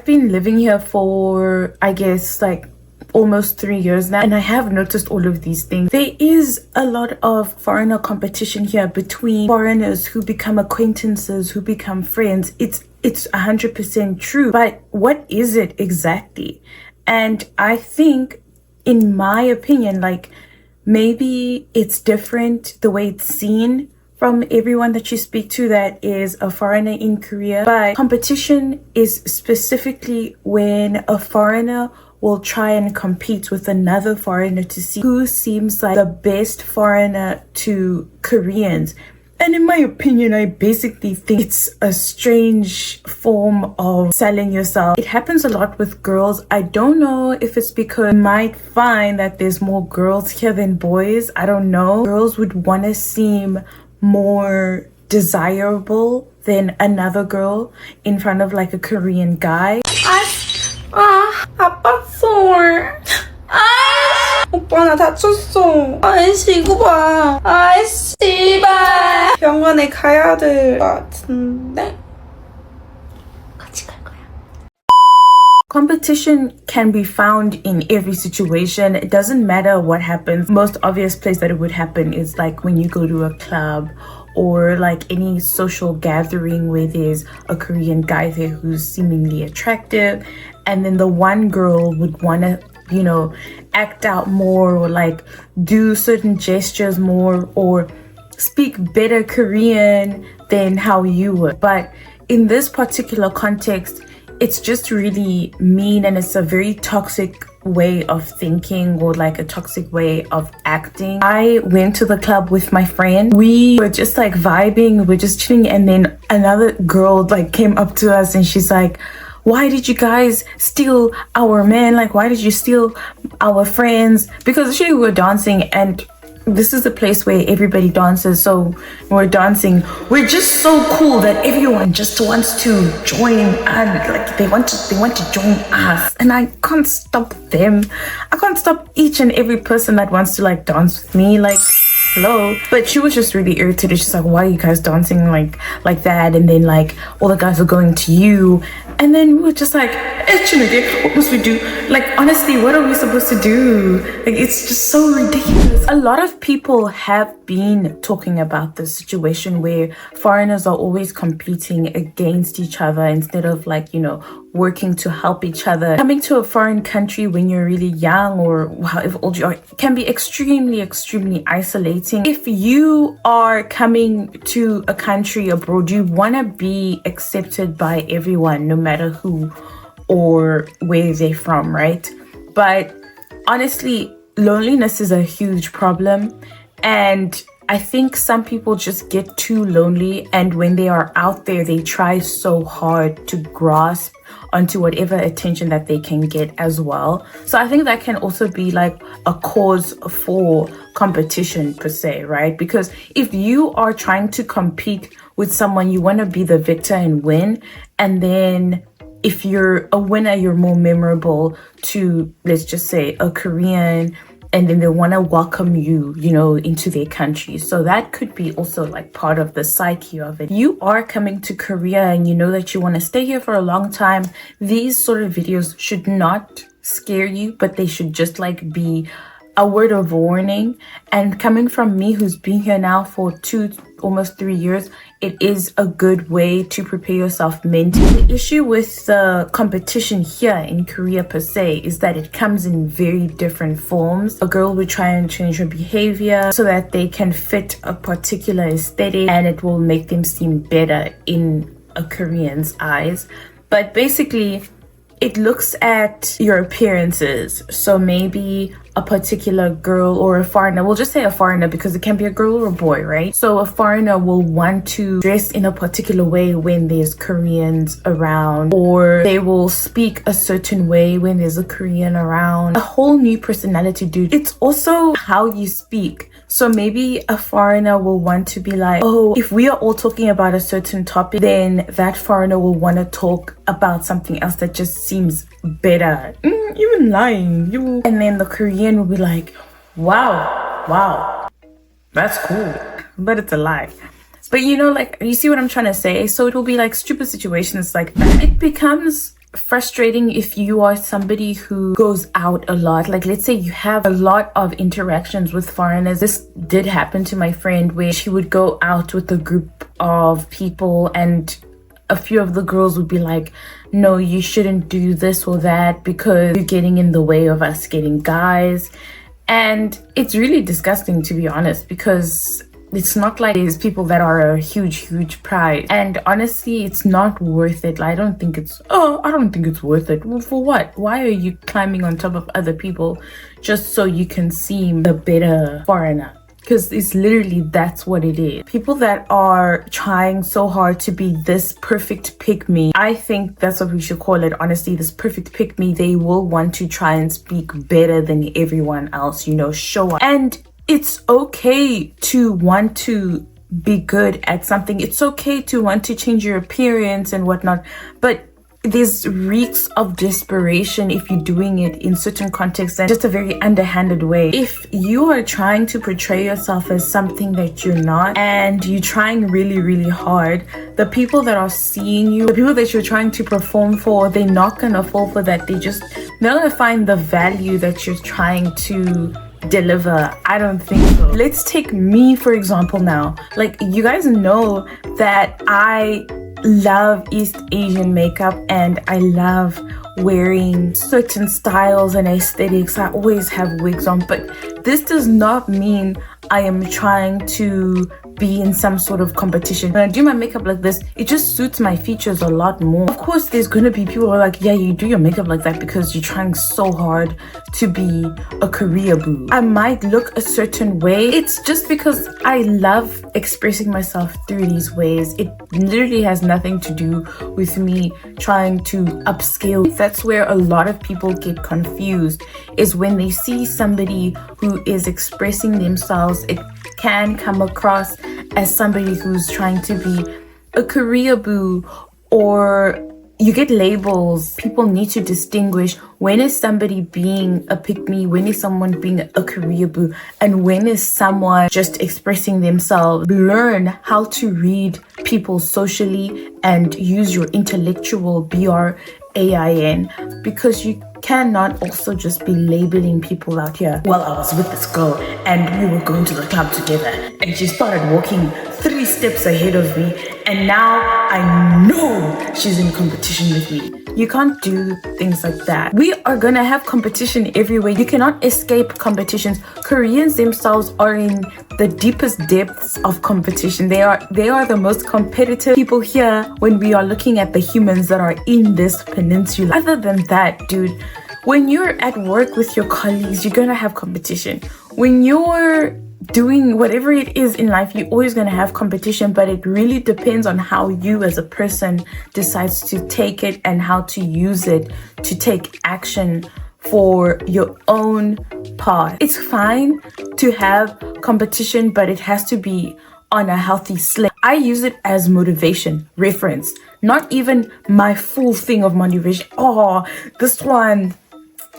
been living here for, I guess, like almost 3 years now, and I have noticed all of these things. There is a lot of foreigner competition here between foreigners who become acquaintances, who become friends. It's 100% true, but what is it exactly? And I think, in my opinion, like, maybe it's different the way it's seen from everyone that you speak to that is a foreigner in Korea. But competition is specifically when a foreigner will try and compete with another foreigner to see who seems like the best foreigner to Koreans. And in my opinion, I basically think it's a strange form of selling yourself. It happens a lot with girls. I don't know if it's because you might find that there's more girls here than boys. I don't know. Girls would want to seem more desirable than another girl in front of like a Korean guy. 아팠어. 아이씨. 오빠 나 다쳤어. 아이씨 이거 봐. 아이씨 씨발. 병원에 가야 될 것 같은데. 같이 갈 거야. Competition can be found in every situation. It doesn't matter what happens. Most obvious place that it would happen is like when you go to a club or like any social gathering where there's a Korean guy there who's seemingly attractive, and then the one girl would want to, you know, act out more or like do certain gestures more or speak better Korean than how you would. But in this particular context, it's just really mean, and it's a very toxic way of thinking or like a toxic way of acting. I went to the club with my friend. We were just like vibing, we were just chilling, and then another girl like came up to us and she's like, why did you guys steal our men? Like, why did you steal our friends? Because actually we were dancing, and this is a place where everybody dances, so we're dancing. We're just so cool that everyone just wants to join, and like they want to join us, and I can't stop them. I can't stop each and every person that wants to like dance with me. Like, hello. But she was just really irritated. She's like, why are you guys dancing like that? And then like all the guys are going to you, and then we were just like, what must we do? Like, honestly, what are we supposed to do? Like, it's just so ridiculous. A lot of people have been talking about this situation where foreigners are always competing against each other instead of like, you know, working to help each other. Coming to a foreign country when you're really young or however old you are can be extremely isolating. If you are coming to a country abroad, you want to be accepted by everyone, no matter who or where they're from, right? But honestly, loneliness is a huge problem, and I think some people just get too lonely, and when they are out there, they try so hard to grasp onto whatever attention that they can get as well. So I think that can also be like a cause for competition per se, right? Because if you are trying to compete with someone, you want to be the victor and win, and then if you're a winner, you're more memorable to, let's just say, a Korean, and then they want to welcome you, you know, into their country. So that could be also like part of the psyche of it. You are coming to Korea and you know that you want to stay here for a long time. These sort of videos should not scare you, but they should just like be a word of warning. And coming from me, who's been here now for almost 3 years, it is a good way to prepare yourself mentally. The issue with the competition here in Korea per se is that it comes in very different forms. A girl will try and change her behavior so that they can fit a particular aesthetic, and it will make them seem better in a Korean's eyes. But basically, it looks at your appearances. So maybe a particular girl or a foreigner, we'll just say a foreigner because it can be a girl or a boy, right? So a foreigner will want to dress in a particular way when there's Koreans around, or they will speak a certain way when there's a Korean around. A whole new personality, dude. It's also how you speak. So maybe a foreigner will want to be like, oh, if we are all talking about a certain topic, then that foreigner will want to talk about something else that just seems better. Even lying. And then the Korean will be like, wow, that's cool. But it's a lie. But you know, like, you see what I'm trying to say? So it will be like stupid situations like that. It becomes frustrating if you are somebody who goes out a lot. Like, let's say you have a lot of interactions with foreigners. This did happen to my friend where she would go out with a group of people and a few of the girls would be like, no, you shouldn't do this or that because you're getting in the way of us getting guys. And it's really disgusting, to be honest, because it's not like there's people that are a huge prize. And honestly, it's not worth it. I don't think it's worth it. Well, for what? Why are you climbing on top of other people just so you can seem the better foreigner? Because it's literally, that's what it is. People that are trying so hard to be this perfect pick-me, I think that's what we should call it, honestly, this perfect pick-me. They will want to try and speak better than everyone else, show up. And it's okay to want to be good at something. It's okay to want to change your appearance and whatnot, but there's reeks of desperation if you're doing it in certain contexts and just a very underhanded way. If you are trying to portray yourself as something that you're not and you're trying really hard, the people that are seeing you, the people that you're trying to perform for, they're not gonna fall for that. They're not gonna find the value that you're trying to deliver. I don't think so. Let's take me, for example, now. Like, you guys know that I love East Asian makeup and I love wearing certain styles and aesthetics. I always have wigs on, but this does not mean I am trying to be in some sort of competition. When I do my makeup like this, it just suits my features a lot more. Of course, there's gonna be people who are like, yeah, you do your makeup like that because you're trying so hard to be a career boo. I might look a certain way. It's just because I love expressing myself through these ways. It literally has nothing to do with me trying to upscale. That's where a lot of people get confused, is when they see somebody who is expressing themselves. It can come across as somebody who's trying to be a career boo, or you get labels. People need to distinguish when is somebody being a pick-me, when is someone being a career boo, and when is someone just expressing themselves. Learn how to read people socially and use your intellectual BRAIN, because you cannot also just be labeling people out here. Well, I was with this girl and we were going to the club together and she started walking 3 steps ahead of me and now I know she's in competition with me. You can't do things like that. We are gonna have competition everywhere. You cannot escape competitions. Koreans themselves are in the deepest depths of competition. They are the most competitive people here when we are looking at the humans that are in this peninsula. Other than that, dude, when you're at work with your colleagues, you're gonna have competition. When you're doing whatever it is in life, you're always going to have competition, but it really depends on how you as a person decides to take it and how to use it to take action for your own path. It's fine to have competition, but it has to be on a healthy slant. I use it as motivation, reference, not even my full thing of motivation. Oh, this one,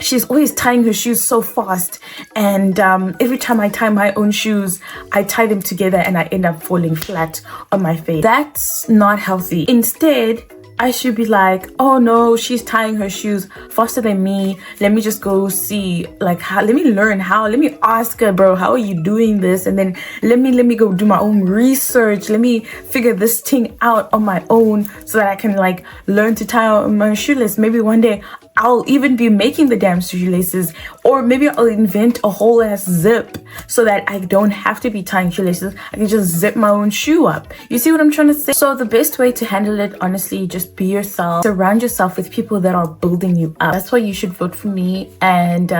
she's always tying her shoes so fast, and every time I tie my own shoes, I tie them together and I end up falling flat on my face. That's not healthy. Instead, I should be like, oh no, she's tying her shoes faster than me. Let me just go see, like, how, let me learn how, let me ask her, bro, how are you doing this? And then let me go do my own research. Let me figure this thing out on my own so that I can like learn to tie my shoelace. Maybe one day I'll even be making the damn shoelaces, or maybe I'll invent a whole ass zip so that I don't have to be tying shoelaces. I can just zip my own shoe up. You see what I'm trying to say? So the best way to handle it, honestly, just be yourself. Surround yourself with people that are building you up. That's why you should vote for me, and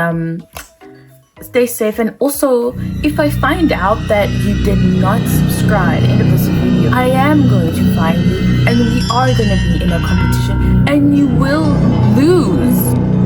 stay safe. And also, if I find out that you did not subscribe at the end of this video, I am going to find you and we are going to be in a competition and you will lose.